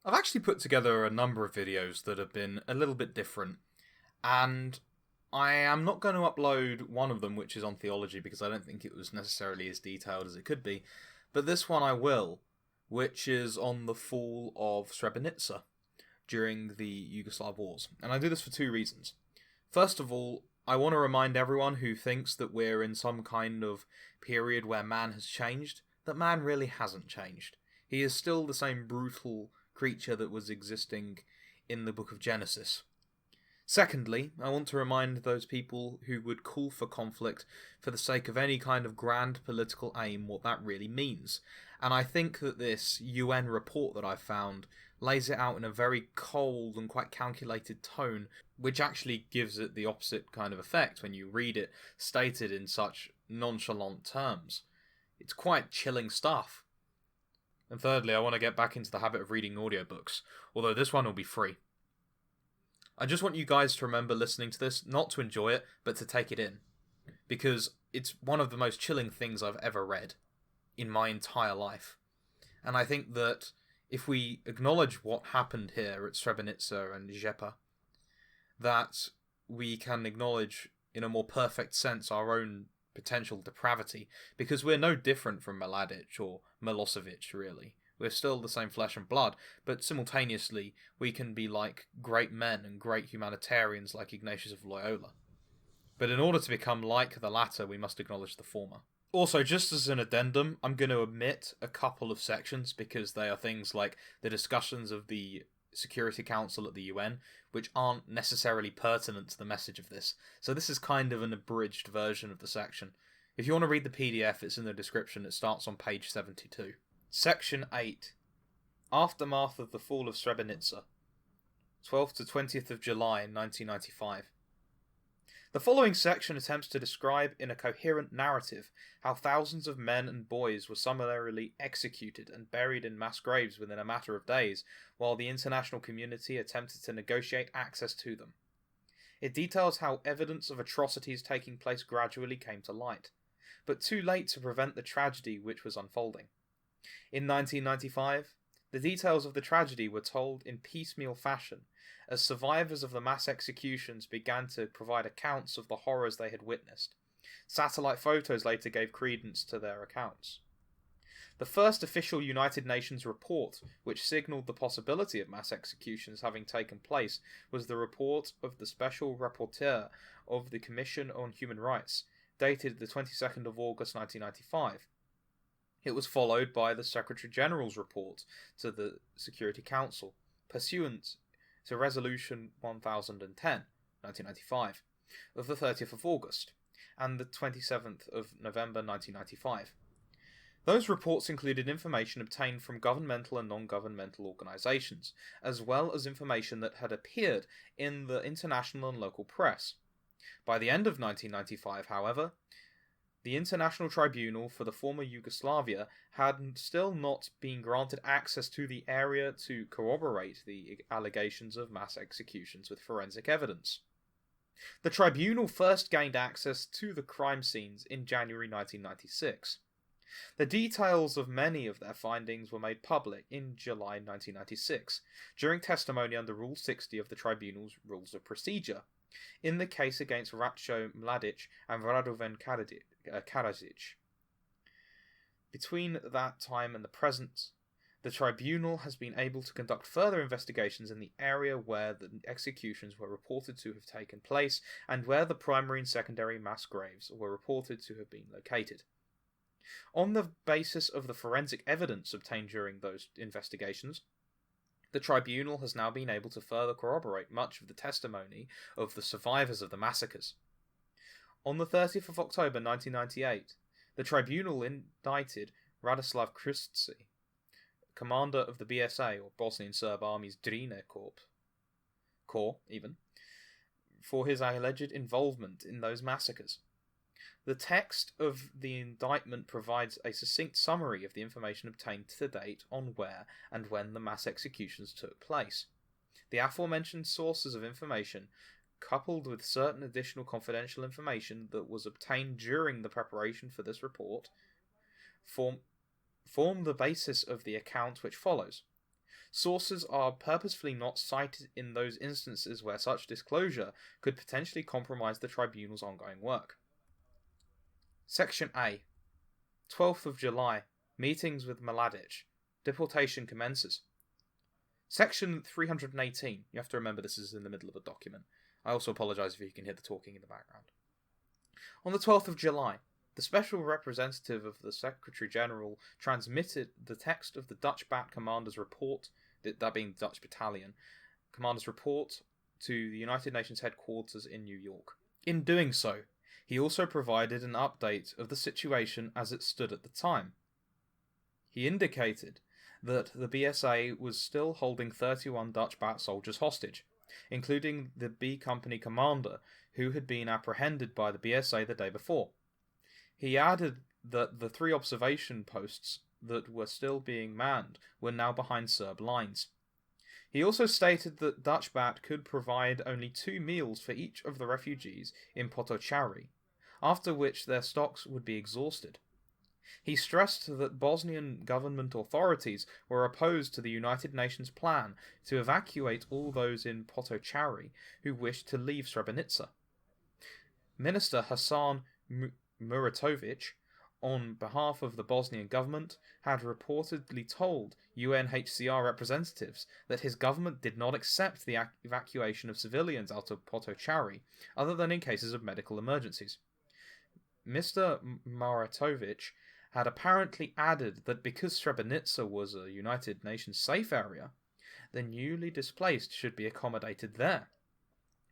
I've actually put together a number of videos that have been a little bit different, and I am not going to upload one of them, which is on theology, because I don't think it was necessarily as detailed as it could be, but this one I will, which is on the fall of Srebrenica during the Yugoslav wars. And I do this for two reasons. First of all, I want to remind everyone who thinks that we're in some kind of period where man has changed, that man really hasn't changed. He is still the same brutal creature that was existing in the book of Genesis. Secondly, I want to remind those people who would call for conflict for the sake of any kind of grand political aim what that really means. And I think that this UN report that I've found lays it out in a very cold and quite calculated tone, which actually gives it the opposite kind of effect when you read it stated in such nonchalant terms. It's quite chilling stuff. And thirdly, I want to get back into the habit of reading audiobooks, although this one will be free. I just want you guys to remember listening to this, not to enjoy it, but to take it in. Because it's one of the most chilling things I've ever read in my entire life. And I think that if we acknowledge what happened here at Srebrenica and Zepa, that we can acknowledge in a more perfect sense our own potential depravity, because we're no different from Mladic or Milosevic, really. We're still the same flesh and blood, but simultaneously we can be like great men and great humanitarians like Ignatius of Loyola. But in order to become like the latter, we must acknowledge the former. Also, just as an addendum, I'm going to omit a couple of sections because they are things like the discussions of the Security Council at the UN, which aren't necessarily pertinent to the message of this. So this is kind of an abridged version of the section. If you want to read the PDF, it's in the description. It starts on page 72. Section 8. Aftermath of the Fall of Srebrenica. 12th to 20th of July 1995. The following section attempts to describe in a coherent narrative how thousands of men and boys were summarily executed and buried in mass graves within a matter of days, while the international community attempted to negotiate access to them. It details how evidence of atrocities taking place gradually came to light, but too late to prevent the tragedy which was unfolding. In 1995, the details of the tragedy were told in piecemeal fashion, as survivors of the mass executions began to provide accounts of the horrors they had witnessed. Satellite photos later gave credence to their accounts. The first official United Nations report, which signalled the possibility of mass executions having taken place, was the report of the Special Rapporteur of the Commission on Human Rights, dated the 22nd of August 1995. It was followed by the Secretary-General's report to the Security Council, pursuant to Resolution 1010, 1995, of the 30th of August, and the 27th of November 1995. Those reports included information obtained from governmental and non-governmental organisations, as well as information that had appeared in the international and local press. By the end of 1995, however, the International Tribunal for the former Yugoslavia had still not been granted access to the area to corroborate the allegations of mass executions with forensic evidence. The tribunal first gained access to the crime scenes in January 1996. The details of many of their findings were made public in July 1996, during testimony under Rule 60 of the Tribunal's Rules of Procedure, in the case against Ratko Mladic and Radovan Karadzic. Between that time and the present, the tribunal has been able to conduct further investigations in the area where the executions were reported to have taken place and where the primary and secondary mass graves were reported to have been located. On the basis of the forensic evidence obtained during those investigations, the tribunal has now been able to further corroborate much of the testimony of the survivors of the massacres. On the 30th of October 1998, the tribunal indicted Radislav Kristci, commander of the BSA, or Bosnian Serb Army's Drine Corps, for his alleged involvement in those massacres. The text of the indictment provides a succinct summary of the information obtained to date on where and when the mass executions took place. The aforementioned sources of information, coupled with certain additional confidential information that was obtained during the preparation for this report, form the basis of the account which follows. Sources are purposefully not cited in those instances where such disclosure could potentially compromise the tribunal's ongoing work. Section A. 12th of July. Meetings with Mladic. Deportation commences. Section 318. You have to remember this is in the middle of a document. I also apologise if you can hear the talking in the background. On the 12th of July, the special representative of the Secretary General transmitted the text of the Dutch Bat Commander's report, that being the Dutch Battalion, Commander's report to the United Nations headquarters in New York. In doing so, he also provided an update of the situation as it stood at the time. He indicated that the BSA was still holding 31 Dutch Bat soldiers hostage, including the B Company commander, who had been apprehended by the BSA the day before. He added that the 3 observation posts that were still being manned were now behind Serb lines. He also stated that Dutch Bat could provide only 2 meals for each of the refugees in Potocari, after which their stocks would be exhausted. He stressed that Bosnian government authorities were opposed to the United Nations plan to evacuate all those in Potocari who wished to leave Srebrenica. Minister Hasan Muratovic, on behalf of the Bosnian government, had reportedly told UNHCR representatives that his government did not accept the evacuation of civilians out of Potocari, other than in cases of medical emergencies. Mr. Muratovic had apparently added that because Srebrenica was a United Nations safe area, the newly displaced should be accommodated there.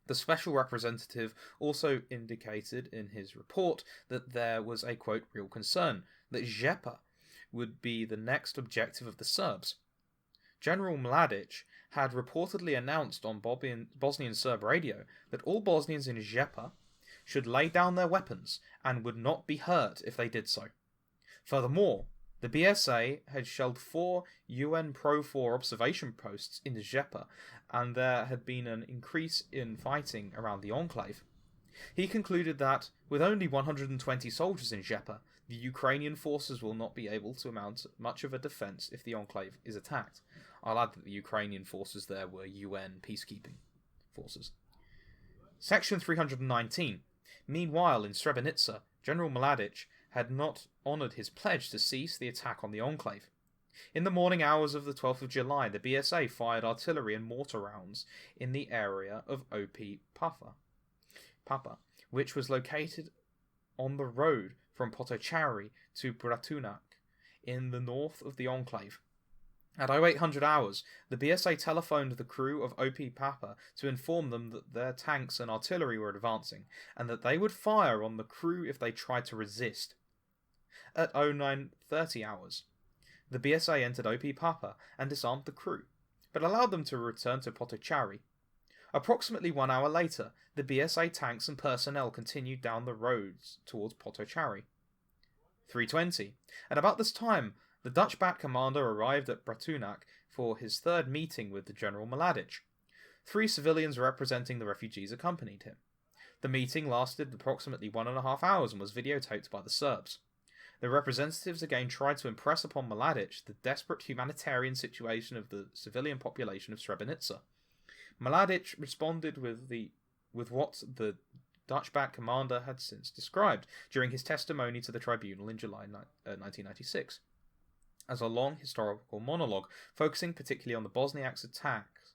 The special representative also indicated in his report that there was a, quote, real concern that Žepa would be the next objective of the Serbs. General Mladic had reportedly announced on Bosnian Serb radio that all Bosnians in Žepa should lay down their weapons and would not be hurt if they did so. Furthermore, the BSA had shelled 4 UN Pro-4 observation posts in Žepa, and there had been an increase in fighting around the enclave. He concluded that, with only 120 soldiers in Žepa, the Ukrainian forces will not be able to mount much of a defence if the enclave is attacked. I'll add that the Ukrainian forces there were UN peacekeeping forces. Section 319. Meanwhile, in Srebrenica, General Mladic had not honoured his pledge to cease the attack on the enclave. In the morning hours of the 12th of July, the BSA fired artillery and mortar rounds in the area of OP Papa, which was located on the road from Potocari to Bratunac, in the north of the enclave. At 0800 hours, the BSA telephoned the crew of OP Papa to inform them that their tanks and artillery were advancing, and that they would fire on the crew if they tried to resist. At 0930 hours, the BSA entered OP Papa and disarmed the crew, but allowed them to return to Potocari. Approximately 1 hour later, the BSA tanks and personnel continued down the roads towards Potocari. 3:20. At about this time, the Dutch Bat commander arrived at Bratunac for his 3rd meeting with the General Mladic. 3 civilians representing the refugees accompanied him. The meeting lasted approximately 1.5 hours and was videotaped by the Serbs. The representatives again tried to impress upon Mladic the desperate humanitarian situation of the civilian population of Srebrenica. Mladic responded with what the Dutch Bat commander had since described during his testimony to the tribunal in July 1996, as a long historical monologue focusing particularly on the Bosniaks' attacks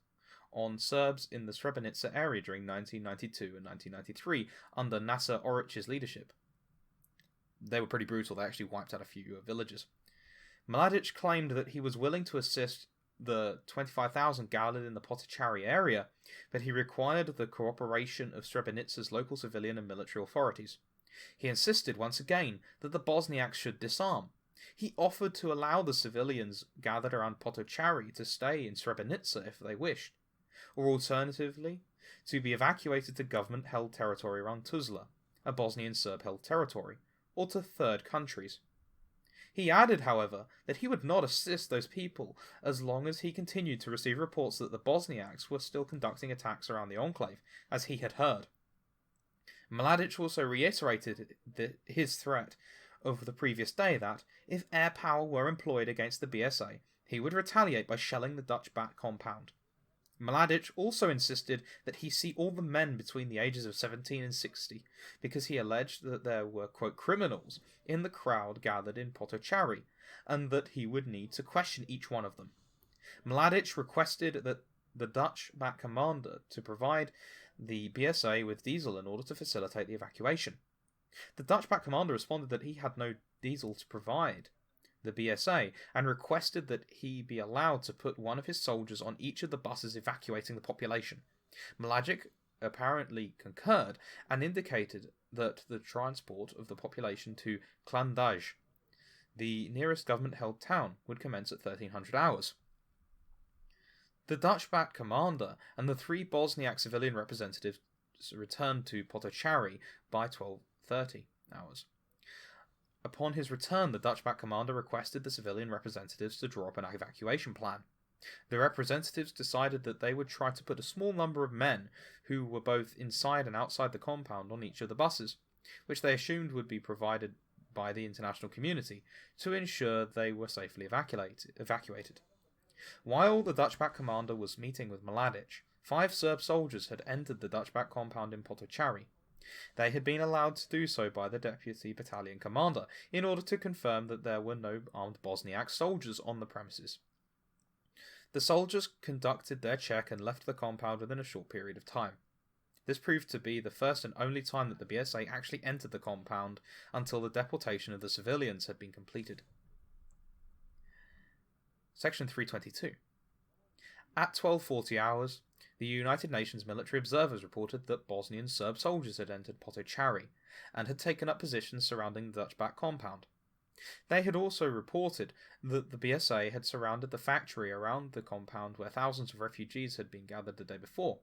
on Serbs in the Srebrenica area during 1992 and 1993 under Nasser Oric's leadership. They were pretty brutal. They actually wiped out a few villages. Mladic claimed that he was willing to assist the 25,000 gathered in the Potocari area, but he required the cooperation of Srebrenica's local civilian and military authorities. He insisted once again that the Bosniaks should disarm. He offered to allow the civilians gathered around Potocari to stay in Srebrenica if they wished, or alternatively, to be evacuated to government-held territory around Tuzla, a Bosnian Serb-held territory, or to third countries. He added, however, that he would not assist those people as long as he continued to receive reports that the Bosniaks were still conducting attacks around the enclave, as he had heard. Mladic also reiterated his threat of the previous day that, if air power were employed against the BSA, he would retaliate by shelling the Dutch back compound. Mladic also insisted that he see all the men between the ages of 17 and 60, because he alleged that there were, quote, criminals in the crowd gathered in Potocari, and that he would need to question each one of them. Mladic requested that the Dutch back commander to provide the BSA with diesel in order to facilitate the evacuation. The Dutch back commander responded that he had no diesel to provide the BSA, and requested that he be allowed to put one of his soldiers on each of the buses evacuating the population. Mladic apparently concurred, and indicated that the transport of the population to Clandaj, the nearest government-held town, would commence at 1300 hours. The Dutch-backed commander and the 3 Bosniak civilian representatives returned to Potocari by 12:30 hours. Upon his return, the Dutch-backed commander requested the civilian representatives to draw up an evacuation plan. The representatives decided that they would try to put a small number of men, who were both inside and outside the compound, on each of the buses, which they assumed would be provided by the international community, to ensure they were safely evacuated. While the Dutch-backed commander was meeting with Mladic, 5 Serb soldiers had entered the Dutch-backed compound in Potocari. They had been allowed to do so by the deputy battalion commander, in order to confirm that there were no armed Bosniak soldiers on the premises. The soldiers conducted their check and left the compound within a short period of time. This proved to be the first and only time that the BSA actually entered the compound until the deportation of the civilians had been completed. Section 322. At 12:40 hours, the United Nations military observers reported that Bosnian Serb soldiers had entered Potocari and had taken up positions surrounding the Dutch-backed compound. They had also reported that the BSA had surrounded the factory around the compound where thousands of refugees had been gathered the day before.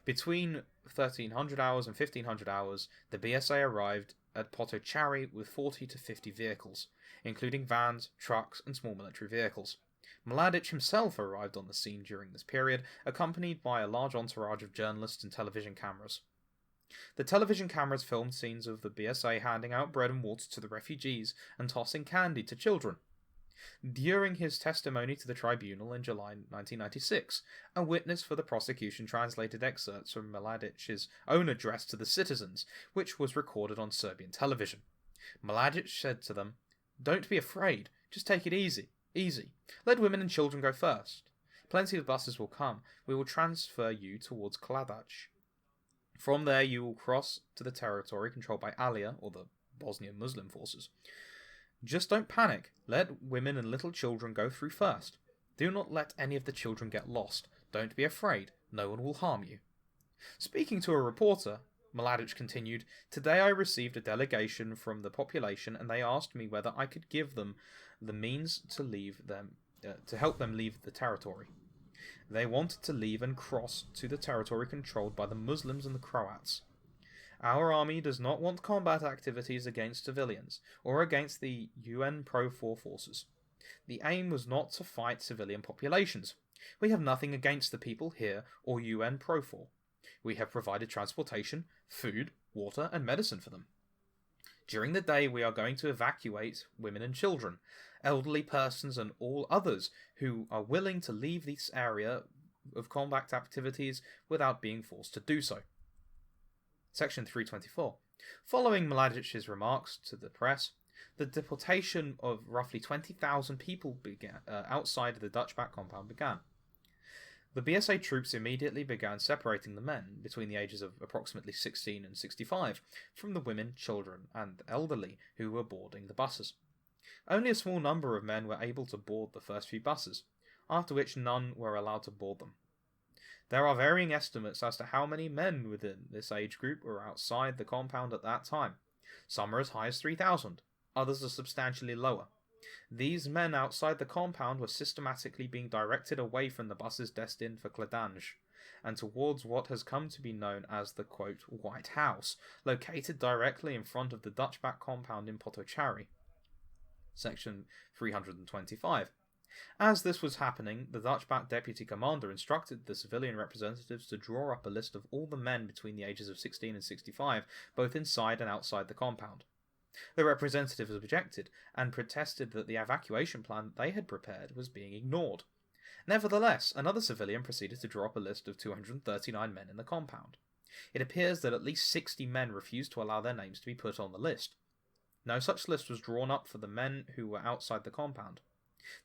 Between 1300 hours and 1500 hours, the BSA arrived at Potocari with 40 to 50 vehicles, including vans, trucks, and small military vehicles. Mladic himself arrived on the scene during this period, accompanied by a large entourage of journalists and television cameras. The television cameras filmed scenes of the BSA handing out bread and water to the refugees and tossing candy to children. During his testimony to the tribunal in July 1996, a witness for the prosecution translated excerpts from Mladic's own address to the citizens, which was recorded on Serbian television. Mladic said to them, "Don't be afraid, just take it easy. Let women and children go first. Plenty of buses will come. We will transfer you towards Kladach. From there you will cross to the territory controlled by Alia, or the Bosnian Muslim forces. Just don't panic. Let women and little children go through first. Do not let any of the children get lost. Don't be afraid. No one will harm you." Speaking to a reporter, Mladic continued, "Today I received a delegation from the population, and they asked me whether I could give them the means to help them leave the territory. They wanted to leave and cross to the territory controlled by the Muslims and the Croats. Our army does not want combat activities against civilians, or against the UN Pro-4 forces. The aim was not to fight civilian populations. We have nothing against the people here or UN Pro-4. We have provided transportation, food, water, and medicine for them. During the day we are going to evacuate women and children, elderly persons, and all others who are willing to leave this area of combat activities without being forced to do so." Section 324. Following Mladic's remarks to the press, the deportation of roughly 20,000 people began outside the Dutch-backed compound began. The BSA troops immediately began separating the men between the ages of approximately 16 and 65 from the women, children, and elderly who were boarding the buses. Only a small number of men were able to board the first few buses, after which none were allowed to board them. There are varying estimates as to how many men within this age group were outside the compound at that time. Some are as high as 3,000, others are substantially lower. These men outside the compound were systematically being directed away from the buses destined for Kladanj, and towards what has come to be known as the, quote, White House, located directly in front of the Dutch-backed compound in Potocari. Section 325. As this was happening, the Dutch-backed deputy commander instructed the civilian representatives to draw up a list of all the men between the ages of 16 and 65, both inside and outside the compound. The representatives objected and protested that the evacuation plan they had prepared was being ignored. Nevertheless, another civilian proceeded to draw up a list of 239 men in the compound. It appears that at least 60 men refused to allow their names to be put on the list. No such list was drawn up for the men who were outside the compound.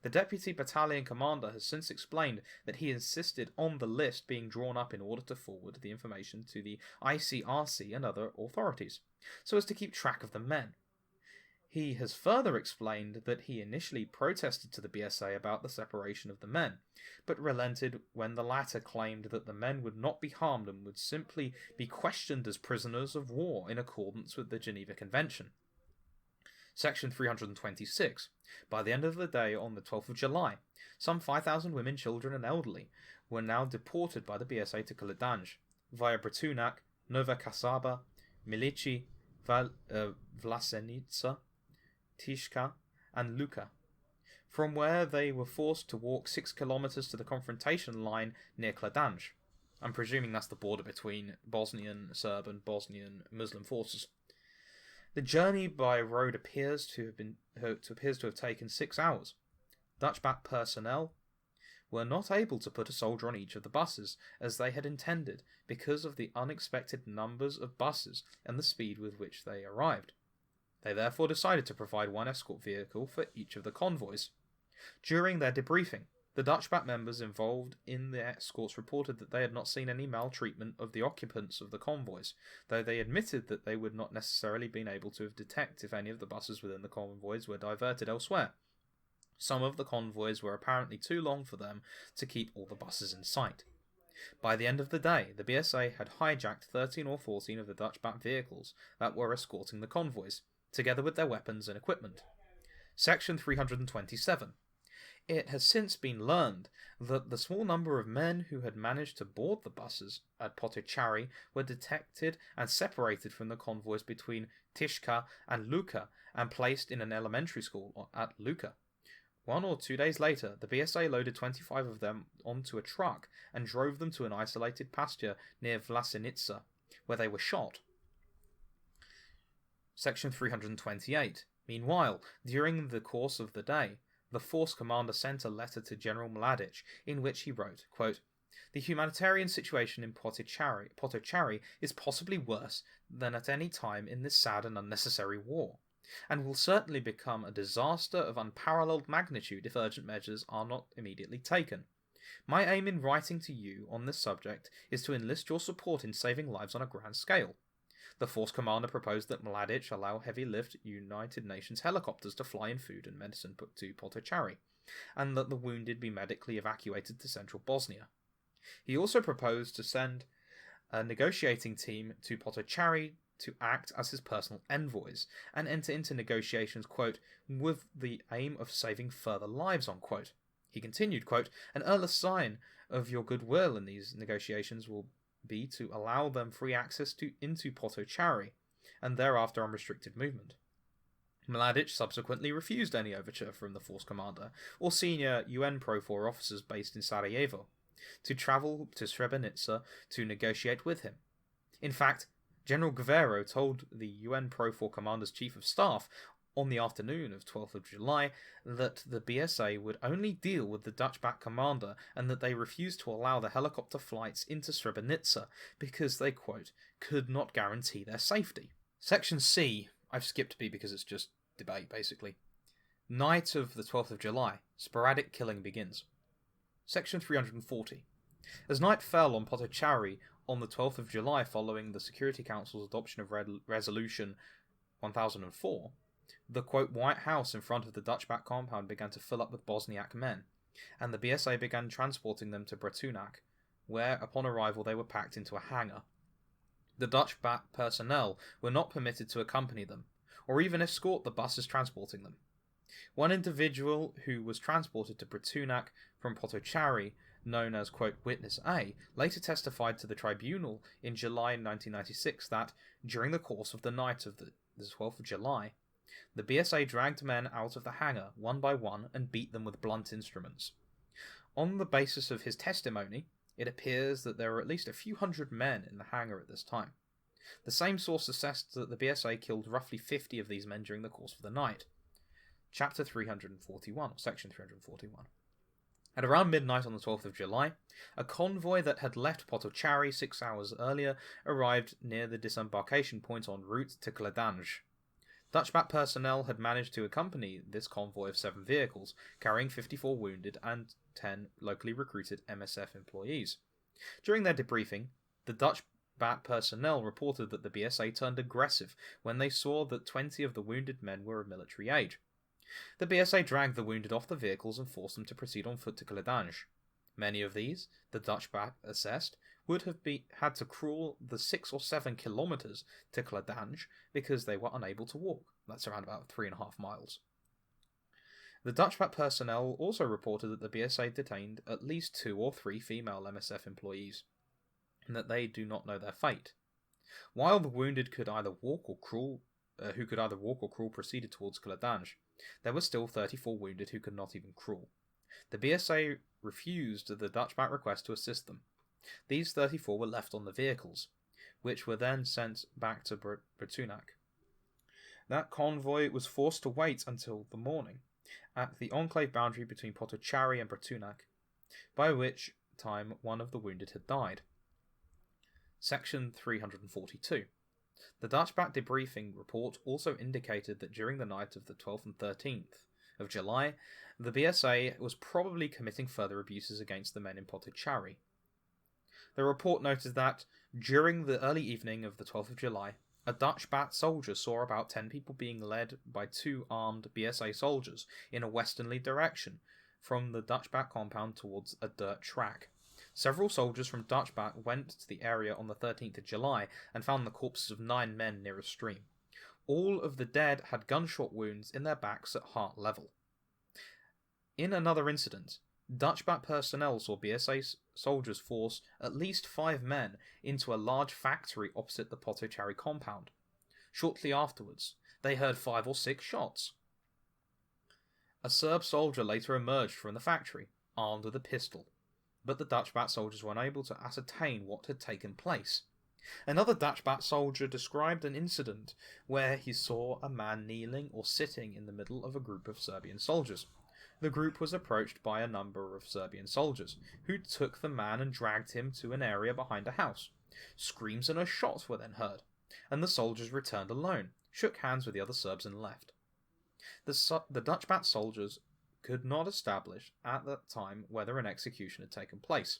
The deputy battalion commander has since explained that he insisted on the list being drawn up in order to forward the information to the ICRC and other authorities, so as to keep track of the men. He has further explained that he initially protested to the BSA about the separation of the men, but relented when the latter claimed that the men would not be harmed and would simply be questioned as prisoners of war in accordance with the Geneva Convention. Section 326. By the end of the day on the 12th of July, some 5,000 women, children and elderly were now deported by the BSA to Kaledanj, via Bratunac, Nova Kasaba, Milici, Vlasenica, Tishka and Luka, from where they were forced to walk 6 kilometers to the confrontation line near Kaledanj. I'm presuming that's the border between Bosnian Serb and Bosnian Muslim forces. The journey by road appears to have taken 6 hours. Dutch-backed personnel were not able to put a soldier on each of the buses, as they had intended, because of the unexpected numbers of buses and the speed with which they arrived. They therefore decided to provide one escort vehicle for each of the convoys. During their debriefing, the Dutch-backed members involved in the escorts reported that they had not seen any maltreatment of the occupants of the convoys, though they admitted that they would not necessarily been able to detect if any of the buses within the convoys were diverted elsewhere. Some of the convoys were apparently too long for them to keep all the buses in sight. By the end of the day, the BSA had hijacked 13 or 14 of the Dutch-backed vehicles that were escorting the convoys, together with their weapons and equipment. Section 327. It has since been learned that the small number of men who had managed to board the buses at Potocari were detected and separated from the convoys between Tishka and Luka and placed in an elementary school at Luka. 1 or 2 days later, the BSA loaded 25 of them onto a truck and drove them to an isolated pasture near Vlasenica, where they were shot. Section 328. Meanwhile, during the course of the day, the force commander sent a letter to General Mladic in which he wrote, quote, "The humanitarian situation in Potocari is possibly worse than at any time in this sad and unnecessary war, and will certainly become a disaster of unparalleled magnitude if urgent measures are not immediately taken. My aim in writing to you on this subject is to enlist your support in saving lives on a grand scale." The force commander proposed that Mladic allow heavy-lift United Nations helicopters to fly in food and medicine to Potocari, and that the wounded be medically evacuated to central Bosnia. He also proposed to send a negotiating team to Potocari to act as his personal envoys, and enter into negotiations, quote, "with the aim of saving further lives," unquote. He continued, quote, "An earnest sign of your goodwill in these negotiations will be to allow them free access into Potocari, and thereafter unrestricted movement." Mladic subsequently refused any overture from the force commander or senior UN Profor officers based in Sarajevo to travel to Srebrenica to negotiate with him. In fact, General Guerrero told the UN Profor commander's chief of staff on the afternoon of 12th of July that the BSA would only deal with the Dutch-backed commander and that they refused to allow the helicopter flights into Srebrenica because they, quote, "could not guarantee their safety." Section C, I've skipped B because it's just debate, basically. Night of the 12th of July, sporadic killing begins. Section 340. As night fell on Potocari on the 12th of July following the Security Council's adoption of Resolution 1004, the, quote, White House in front of the Dutch-backed compound began to fill up with Bosniak men, and the BSA began transporting them to Bratunac, where, upon arrival, they were packed into a hangar. The Dutch-backed personnel were not permitted to accompany them, or even escort the buses transporting them. One individual who was transported to Bratunac from Potocari, known as, quote, Witness A, later testified to the tribunal in July 1996 that, during the course of the night of the 12th of July, the BSA dragged men out of the hangar one by one and beat them with blunt instruments. On the basis of his testimony, it appears that there were at least a few hundred men in the hangar at this time. The same source assessed that the BSA killed roughly 50 of these men during the course of the night. Chapter 341, or Section 341. At around midnight on the 12th of July, a convoy that had left Potocari 6 hours earlier arrived near the disembarkation point en route to Cladange. Dutch-Bat personnel had managed to accompany this convoy of 7 vehicles, carrying 54 wounded and 10 locally recruited MSF employees. During their debriefing, the Dutch-Bat personnel reported that the BSA turned aggressive when they saw that 20 of the wounded men were of military age. The BSA dragged the wounded off the vehicles and forced them to proceed on foot to Cladange. Many of these, the Dutch-Bat assessed, would have had to crawl the 6 or 7 kilometres to Cladange because they were unable to walk. That's around about 3.5 miles. The Dutch-Bat personnel also reported that the BSA detained at least 2 or 3 female MSF employees, and that they do not know their fate. While the wounded could either walk or crawl, proceeded towards Cladange, there were still 34 wounded who could not even crawl. The BSA refused the Dutch-Bat request to assist them. These 34 were left on the vehicles, which were then sent back to Bratunac. That convoy was forced to wait until the morning, at the enclave boundary between Potocari and Bratunac, by which time one of the wounded had died. Section 342. The Dutch-Bat debriefing report also indicated that during the night of the 12th and 13th of July, the BSA was probably committing further abuses against the men in Potocari. The report noted that, during the early evening of the 12th of July, a Dutch-Bat soldier saw about 10 people being led by 2 armed BSA soldiers in a westerly direction from the Dutch-Bat compound towards a dirt track. Several soldiers from Dutch-Bat went to the area on the 13th of July and found the corpses of 9 men near a stream. All of the dead had gunshot wounds in their backs at heart level. In another incident, Dutch-Bat personnel saw BSA soldiers force at least 5 men into a large factory opposite the Potocari compound. Shortly afterwards, they heard 5 or 6 shots. A Serb soldier later emerged from the factory, armed with a pistol, but the Dutch-Bat soldiers were unable to ascertain what had taken place. Another Dutch-Bat soldier described an incident where he saw a man kneeling or sitting in the middle of a group of Serbian soldiers. The group was approached by a number of Serbian soldiers, who took the man and dragged him to an area behind a house. Screams and a shot were then heard, and the soldiers returned alone, shook hands with the other Serbs and left. The Dutch-Bat soldiers could not establish at that time whether an execution had taken place.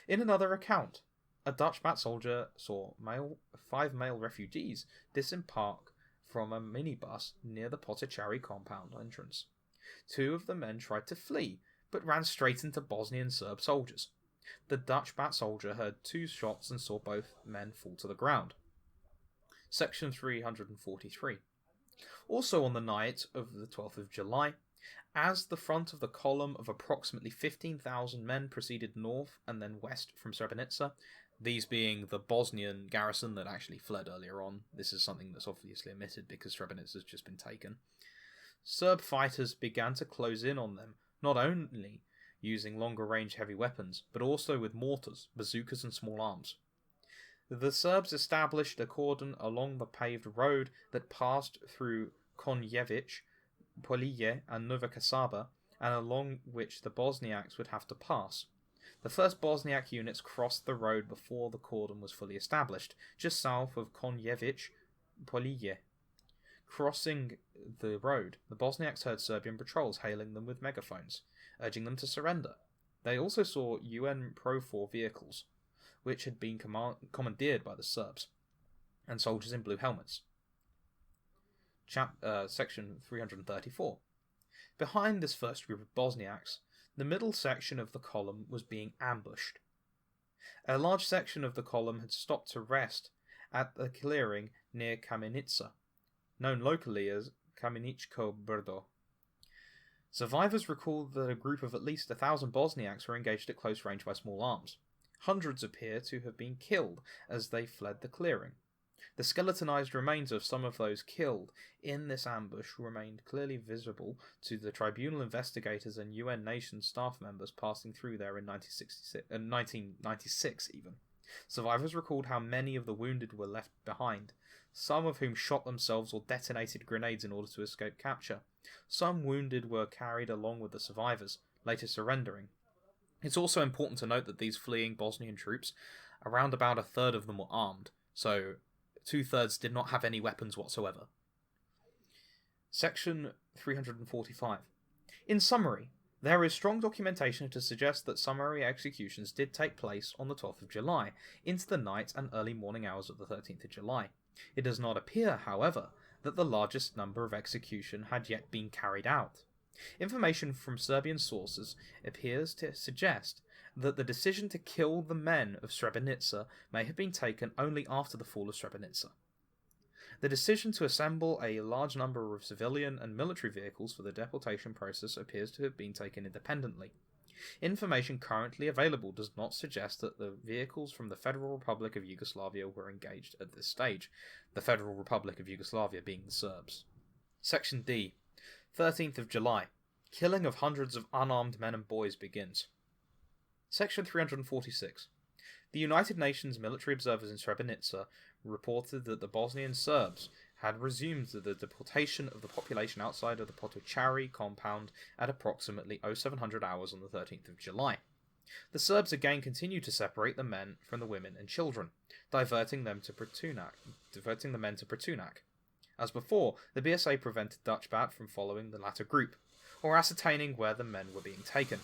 In another account, a Dutch-Bat soldier saw 5 male refugees disembark from a minibus near the Potocari compound entrance. 2 of the men tried to flee, but ran straight into Bosnian Serb soldiers. The Dutch-Bat soldier heard 2 shots and saw both men fall to the ground. Section 343. Also on the night of the 12th of July, as the front of the column of approximately 15,000 men proceeded north and then west from Srebrenica, these being the Bosnian garrison that actually fled earlier on. This is something that's obviously omitted because Srebrenica has just been taken. Serb fighters began to close in on them, not only using longer-range heavy weapons, but also with mortars, bazookas and small arms. The Serbs established a cordon along the paved road that passed through Konjevic, Polije and Nova Kasaba, and along which the Bosniaks would have to pass. The first Bosniak units crossed the road before the cordon was fully established, just south of Konjevic, Polije. Crossing the road, the Bosniaks heard Serbian patrols hailing them with megaphones, urging them to surrender. They also saw UN Pro-4 vehicles, which had been commandeered by the Serbs, and soldiers in blue helmets. Section 334. Behind this first group of Bosniaks, the middle section of the column was being ambushed. A large section of the column had stopped to rest at a clearing near Kamenica, known locally as Kameničko Brdo. Survivors recalled that a group of at least 1,000 Bosniaks were engaged at close range by small arms. Hundreds appear to have been killed as they fled the clearing. The skeletonized remains of some of those killed in this ambush remained clearly visible to the tribunal investigators and UN nation staff members passing through there in 1996 even. Survivors recalled how many of the wounded were left behind, some of whom shot themselves or detonated grenades in order to escape capture. Some wounded were carried along with the survivors, later surrendering. It's also important to note that these fleeing Bosnian troops, around about a third of them were armed, so 2/3 did not have any weapons whatsoever. Section 345. In summary, there is strong documentation to suggest that summary executions did take place on the 12th of July, into the night and early morning hours of the 13th of July. It does not appear, however, that the largest number of executions had yet been carried out. Information from Serbian sources appears to suggest that the decision to kill the men of Srebrenica may have been taken only after the fall of Srebrenica. The decision to assemble a large number of civilian and military vehicles for the deportation process appears to have been taken independently. Information currently available does not suggest that the vehicles from the Federal Republic of Yugoslavia were engaged at this stage, the Federal Republic of Yugoslavia being the Serbs. Section D. 13th of July. Killing of hundreds of unarmed men and boys begins. Section 346. The United Nations military observers in Srebrenica reported that the Bosnian Serbs had resumed the deportation of the population outside of the Potocari compound at approximately 0700 hours on the 13th of July. The Serbs again continued to separate the men from the women and children, diverting the men to Pritunac. As before, the BSA prevented Dutch Bat from following the latter group, or ascertaining where the men were being taken.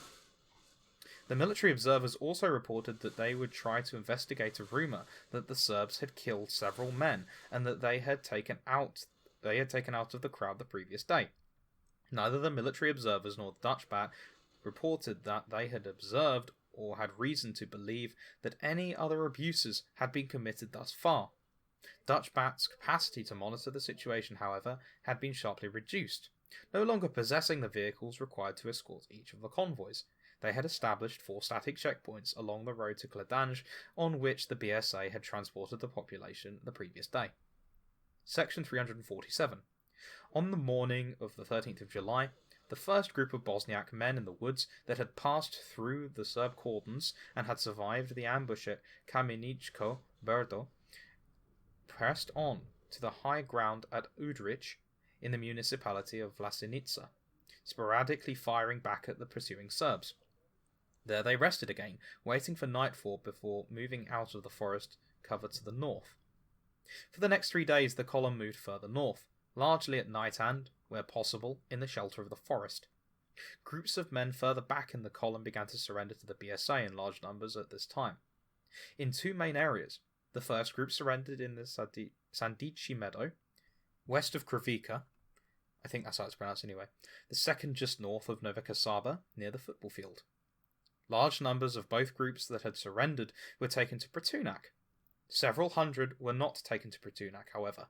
The military observers also reported that they would try to investigate a rumour that the Serbs had killed several men and that they had taken out of the crowd the previous day. Neither the military observers nor the Dutch Bat reported that they had observed or had reason to believe that any other abuses had been committed thus far. Dutch Bat's capacity to monitor the situation, however, had been sharply reduced, no longer possessing the vehicles required to escort each of the convoys. They had established 4 static checkpoints along the road to Kladanj, on which the BSA had transported the population the previous day. Section 347. On the morning of the 13th of July, the first group of Bosniak men in the woods that had passed through the Serb cordons and had survived the ambush at Kameničko Brdo pressed on to the high ground at Udrich in the municipality of Vlasenica, sporadically firing back at the pursuing Serbs. There they rested again, waiting for nightfall before moving out of the forest cover to the north. For the next 3 days the column moved further north, largely at night and, where possible, in the shelter of the forest. Groups of men further back in the column began to surrender to the BSA in large numbers at this time. In 2 main areas, the first group surrendered in the Sandici meadow, west of Kravica, I think that's how it's pronounced anyway, the second just north of Nova Kasaba, near the football field. Large numbers of both groups that had surrendered were taken to Pritunac. Several hundred were not taken to Pritunac, however.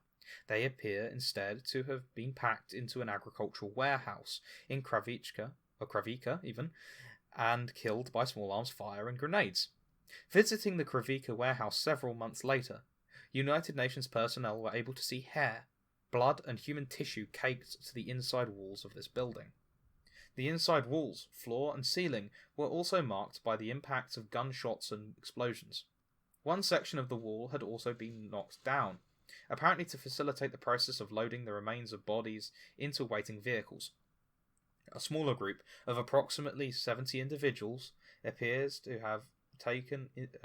They appear instead to have been packed into an agricultural warehouse in Kravica even, and killed by small arms fire and grenades. Visiting the Kravica warehouse several months later, United Nations personnel were able to see hair, blood and human tissue caked to the inside walls of this building. The inside walls, floor and ceiling were also marked by the impacts of gunshots and explosions. One section of the wall had also been knocked down, apparently to facilitate the process of loading the remains of bodies into waiting vehicles. A smaller group of approximately 70 individuals appears to have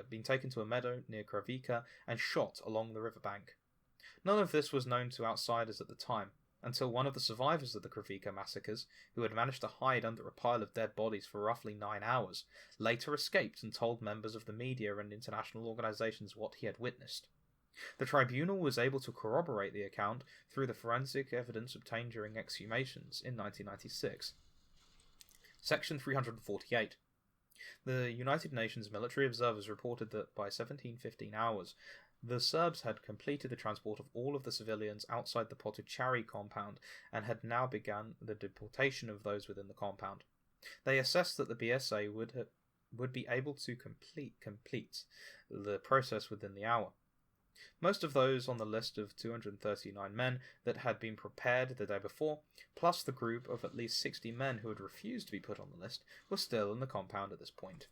been taken to a meadow near Kravica and shot along the riverbank. None of this was known to outsiders at the time, until one of the survivors of the Kravica massacres, who had managed to hide under a pile of dead bodies for roughly 9 hours, later escaped and told members of the media and international organizations what he had witnessed. The tribunal was able to corroborate the account through the forensic evidence obtained during exhumations in 1996. Section 348. The United Nations military observers reported that by 1715 hours, the Serbs had completed the transport of all of the civilians outside the Potocari compound and had now begun the deportation of those within the compound. They assessed that the BSA would be able to complete the process within the hour. Most of those on the list of 239 men that had been prepared the day before, plus the group of at least 60 men who had refused to be put on the list, were still in the compound at this point.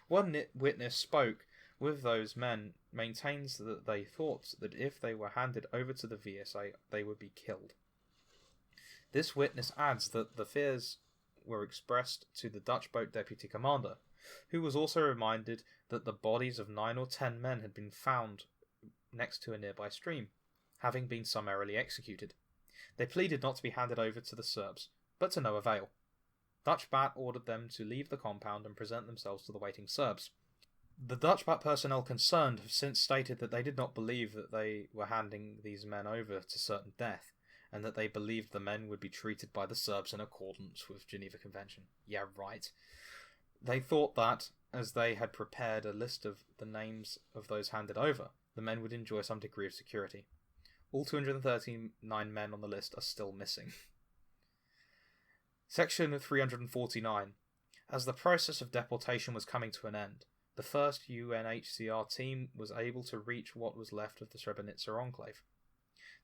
One witness spoke with those men maintains that they thought that if they were handed over to the VSA, they would be killed. This witness adds that the fears were expressed to the Dutch boat deputy commander, who was also reminded that the bodies of 9 or 10 men had been found next to a nearby stream, having been summarily executed. They pleaded not to be handed over to the Serbs, but to no avail. Dutch Bat ordered them to leave the compound and present themselves to the waiting Serbs. The Dutch Bat personnel concerned have since stated that they did not believe that they were handing these men over to certain death, and that they believed the men would be treated by the Serbs in accordance with Geneva Convention. Yeah, right. They thought that, as they had prepared a list of the names of those handed over, the men would enjoy some degree of security. All 239 men on the list are still missing. Section 349. As the process of deportation was coming to an end, the first UNHCR team was able to reach what was left of the Srebrenica enclave.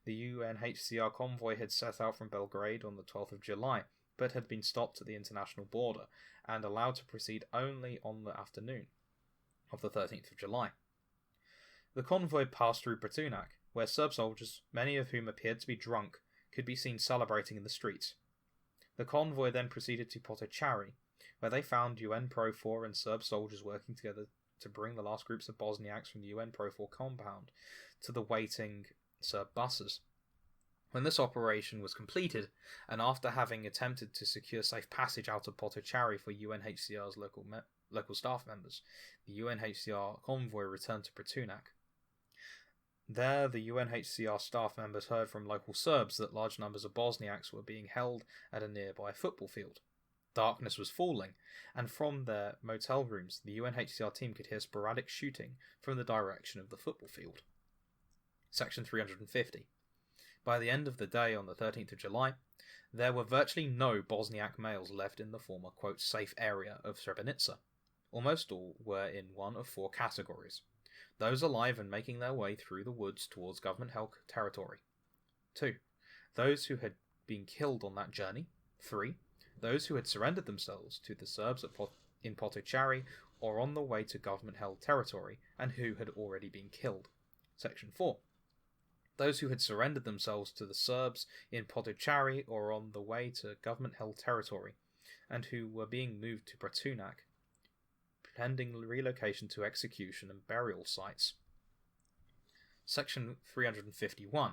The UNHCR convoy had set out from Belgrade on the 12th of July, but had been stopped at the international border and allowed to proceed only on the afternoon of the 13th of July. The convoy passed through Bratunac, where Serb soldiers, many of whom appeared to be drunk, could be seen celebrating in the streets. The convoy then proceeded to Potocari, where they found UN Profor and Serb soldiers working together to bring the last groups of Bosniaks from the UN Profor compound to the waiting Serb buses. When this operation was completed, and after having attempted to secure safe passage out of Potocari for UNHCR's local staff members, the UNHCR convoy returned to Bratunac. There, the UNHCR staff members heard from local Serbs that large numbers of Bosniaks were being held at a nearby football field. Darkness was falling, and from their motel rooms, the UNHCR team could hear sporadic shooting from the direction of the football field. Section 350. By the end of the day on the 13th of July, there were virtually no Bosniak males left in the former, quote, safe area of Srebrenica. Almost all were in one of 4 categories. Those alive and making their way through the woods towards government-held territory. 2. Those who had been killed on that journey. 3. Those who had surrendered themselves to the Serbs in Potocari or on the way to government-held territory and who had already been killed. Section 4. Those who had surrendered themselves to the Serbs in Potocari or on the way to government-held territory and who were being moved to Bratunac, pending relocation to execution and burial sites. Section 351.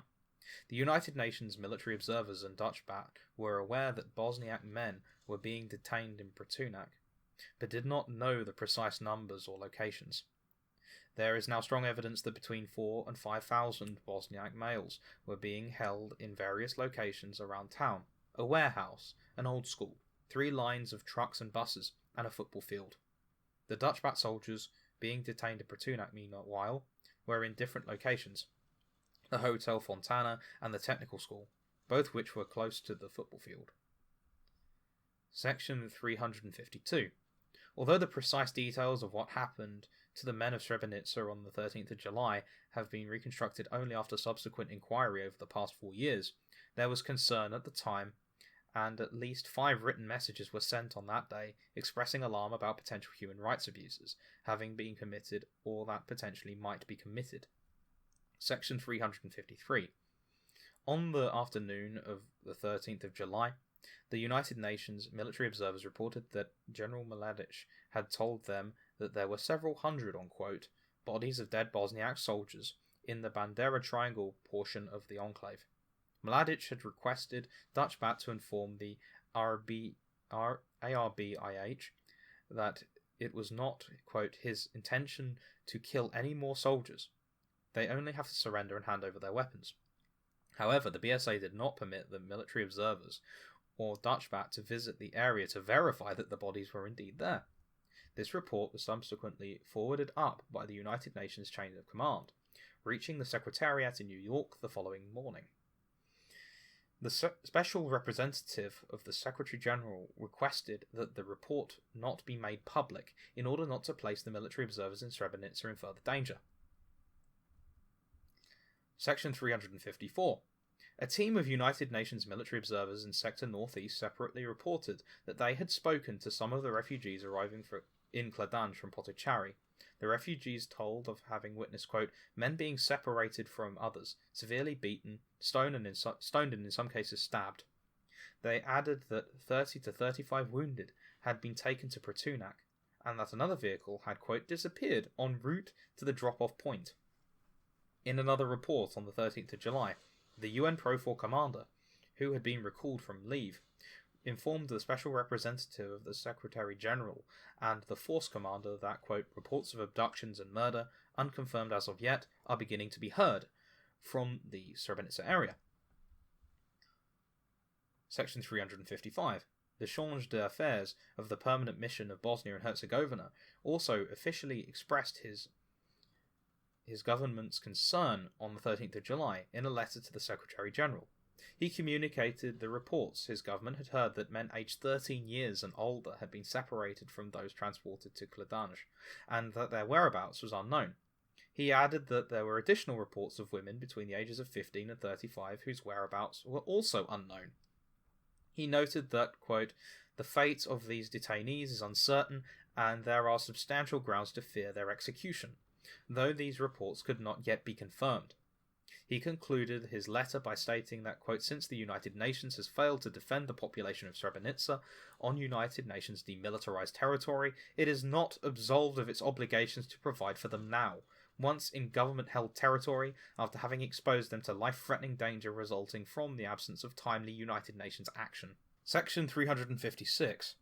The United Nations military observers and Dutch Bat were aware that Bosniak men were being detained in Bratunac, but did not know the precise numbers or locations. There is now strong evidence that between 4,000 and 5,000 Bosniak males were being held in various locations around town: a warehouse, an old school, 3 lines of trucks and buses, and a football field. The Dutch Bat soldiers being detained at Bratunac meanwhile were in different locations: the Hotel Fontana and the technical school, both which were close to the football field. Section 352. Although the precise details of what happened to the men of Srebrenica on the 13th of July have been reconstructed only after subsequent inquiry over the past 4 years, there was concern at the time, and at least 5 written messages were sent on that day expressing alarm about potential human rights abuses having been committed or that potentially might be committed. Section 353. On the afternoon of the 13th of July, the United Nations military observers reported that General Mladic had told them that there were several hundred, unquote, bodies of dead Bosniak soldiers in the Bandera Triangle portion of the enclave. Mladic had requested Dutch Bat to inform the ARBIH that it was not, quote, his intention to kill any more soldiers. They only have to surrender and hand over their weapons. However, the BSA did not permit the military observers or Dutch Bat to visit the area to verify that the bodies were indeed there. This report was subsequently forwarded up by the United Nations chain of command, reaching the Secretariat in New York the following morning. The special representative of the Secretary General requested that the report not be made public in order not to place the military observers in Srebrenica in further danger. Section 354. A team of United Nations military observers in Sector Northeast separately reported that they had spoken to some of the refugees arriving in Cladanj from Potocari, The refugees told of having witnessed, quote, men being separated from others, severely beaten, stoned and in some cases stabbed. They added that 30 to 35 wounded had been taken to Pratunac, and that another vehicle had, quote, disappeared en route to the drop-off point. In another report on the 13th of July, the UN Profor commander, who had been recalled from leave, informed the special representative of the Secretary General and the force commander that, quote, reports of abductions and murder, unconfirmed as of yet, are beginning to be heard from the Srebrenica area. Section 355. The Change d'Affaires of the Permanent Mission of Bosnia and Herzegovina also officially expressed his government's concern on the 13th of July in a letter to the Secretary General. He communicated the reports his government had heard that men aged 13 years and older had been separated from those transported to Cladanj, and that their whereabouts was unknown. He added that there were additional reports of women between the ages of 15 and 35 whose whereabouts were also unknown. He noted that, quote, the fate of these detainees is uncertain and there are substantial grounds to fear their execution, though these reports could not yet be confirmed. He concluded his letter by stating that, quote, since the United Nations has failed to defend the population of Srebrenica on United Nations demilitarized territory, it is not absolved of its obligations to provide for them now, once in government-held territory, after having exposed them to life-threatening danger resulting from the absence of timely United Nations action. Section 356.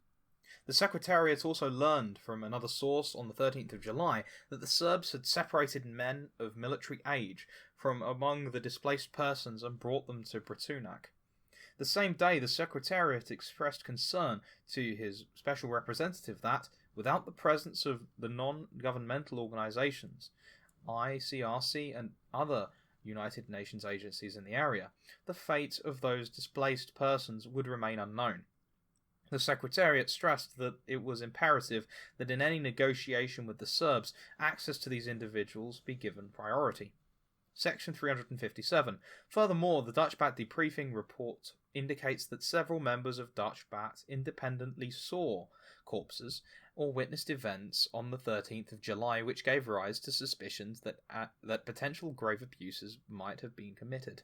The Secretariat also learned from another source on the 13th of July that the Serbs had separated men of military age from among the displaced persons and brought them to Pratunac. The same day, the Secretariat expressed concern to his special representative that, without the presence of the non-governmental organizations, ICRC and other United Nations agencies in the area, the fate of those displaced persons would remain unknown. The Secretariat stressed that it was imperative that in any negotiation with the Serbs, access to these individuals be given priority. Section 357. Furthermore, the Dutch Bat debriefing report indicates that several members of Dutch Bat independently saw corpses or witnessed events on the 13th of July which gave rise to suspicions that potential grave abuses might have been committed.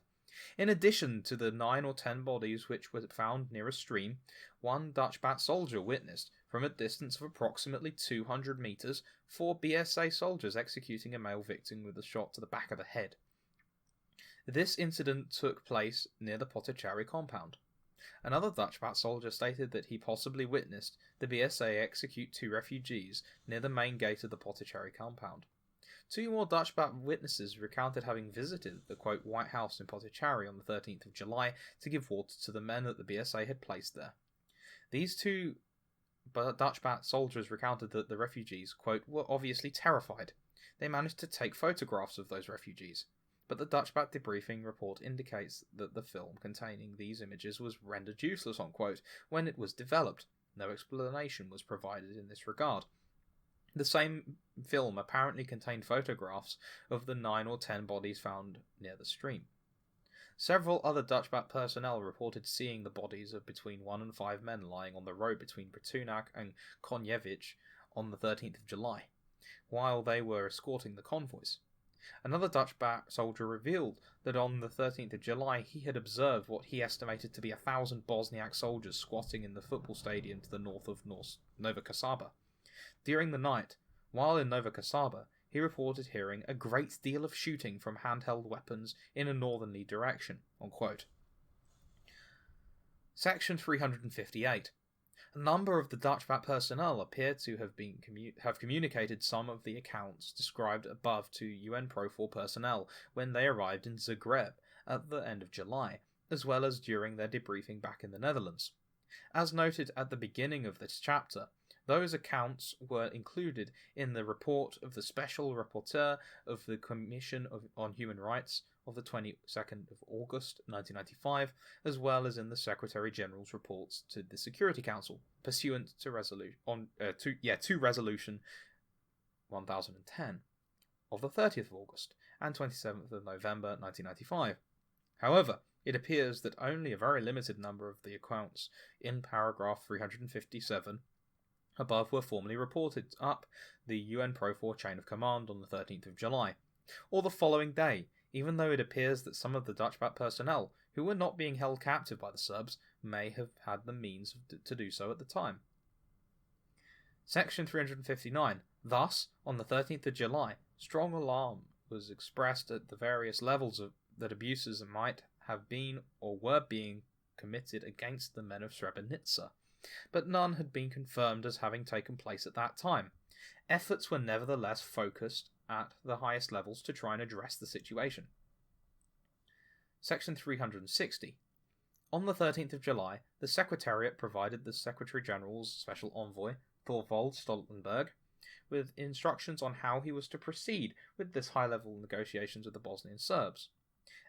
In addition to the 9 or 10 bodies which were found near a stream, one Dutch Bat soldier witnessed, from a distance of approximately 200 metres, 4 BSA soldiers executing a male victim with a shot to the back of the head. This incident took place near the Potachari compound. Another Dutch Bat soldier stated that he possibly witnessed the BSA execute 2 refugees near the main gate of the Potachari compound. 2 more Dutch Bat witnesses recounted having visited the, quote, White House in Potachari on the 13th of July to give water to the men that the BSA had placed there. These 2 Dutch Bat soldiers recounted that the refugees, quote, were obviously terrified. They managed to take photographs of those refugees, but the Dutch Bat debriefing report indicates that the film containing these images was rendered useless, unquote, when it was developed. No explanation was provided in this regard. The same film apparently contained photographs of the 9 or 10 bodies found near the stream. Several other Dutch Bat personnel reported seeing the bodies of between 1 and 5 men lying on the road between Pratunac and Konjevic on the 13th of July, while they were escorting the convoys. Another Dutch Bat soldier revealed that on the 13th of July he had observed what he estimated to be 1,000 Bosniak soldiers squatting in the football stadium to the north of Nova Kasaba. During the night, while in Nova Kasaba, he reported hearing a great deal of shooting from handheld weapons in a northerly direction, unquote. Section 358. A number of the Dutch Bat personnel appear to have communicated some of the accounts described above to UN Profor personnel when they arrived in Zagreb at the end of July, as well as during their debriefing back in the Netherlands. As noted at the beginning of this chapter, those accounts were included in the report of the Special Rapporteur of the Commission on Human Rights of the 22nd of August 1995, as well as in the Secretary-General's reports to the Security Council, pursuant to Resolution 1010 of the 30th of August and 27th of November 1995. However, it appears that only a very limited number of the accounts in paragraph 357 above were formally reported up the UN Profor chain of command on the 13th of July, or the following day, even though it appears that some of the Dutch BAT personnel who were not being held captive by the Serbs may have had the means to do so at the time. Section 359. Thus, on the 13th of July, strong alarm was expressed at the various levels that abuses might have been or were being committed against the men of Srebrenica, but none had been confirmed as having taken place at that time. Efforts were nevertheless focused at the highest levels to try and address the situation. Section 360. On the 13th of July, the Secretariat provided the Secretary-General's Special Envoy, Thorvald Stoltenberg, with instructions on how he was to proceed with this high-level negotiations with the Bosnian Serbs,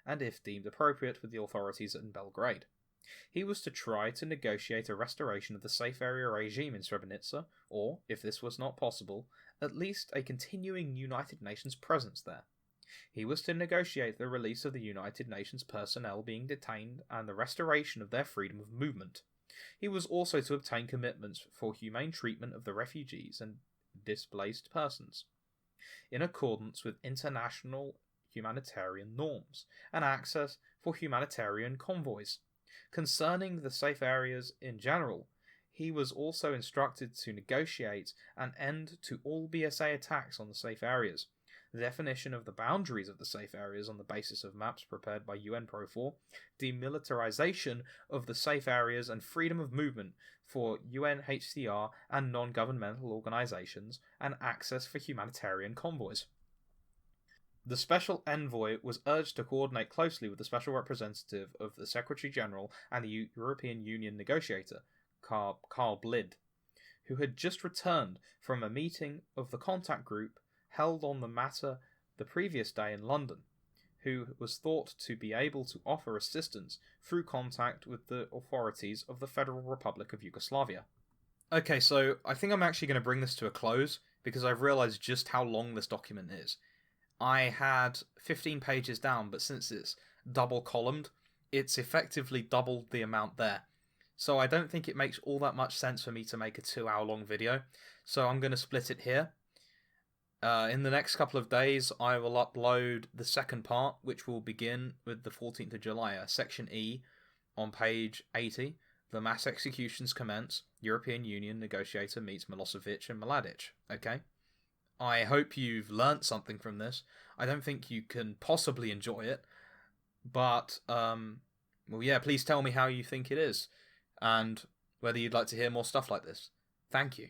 and if deemed appropriate with the authorities in Belgrade. He was to try to negotiate a restoration of the safe area regime in Srebrenica, or, if this was not possible, at least a continuing United Nations presence there. He was to negotiate the release of the United Nations personnel being detained and the restoration of their freedom of movement. He was also to obtain commitments for humane treatment of the refugees and displaced persons, in accordance with international humanitarian norms, and access for humanitarian convoys. Concerning the safe areas in general, he was also instructed to negotiate an end to all BSA attacks on the safe areas, the definition of the boundaries of the safe areas on the basis of maps prepared by UN Profor, demilitarization of the safe areas and freedom of movement for UNHCR and non-governmental organizations, and access for humanitarian convoys. The Special Envoy was urged to coordinate closely with the Special Representative of the Secretary-General and the European Union negotiator, Carl Blid, who had just returned from a meeting of the contact group held on the matter the previous day in London, who was thought to be able to offer assistance through contact with the authorities of the Federal Republic of Yugoslavia. Okay, so I think I'm actually going to bring this to a close, because I've realised just how long this document is. I had 15 pages down, but since it's double columned, it's effectively doubled the amount there. So I don't think it makes all that much sense for me to make a 2-hour long video, so I'm going to split it here. In the next couple of days, I will upload the second part, which will begin with the 14th of July, Section E, on page 80. The mass executions commence. European Union negotiator meets Milosevic and Mladic. Okay? I hope you've learnt something from this. I don't think you can possibly enjoy it, but, well, yeah, please tell me how you think it is, and whether you'd like to hear more stuff like this. Thank you.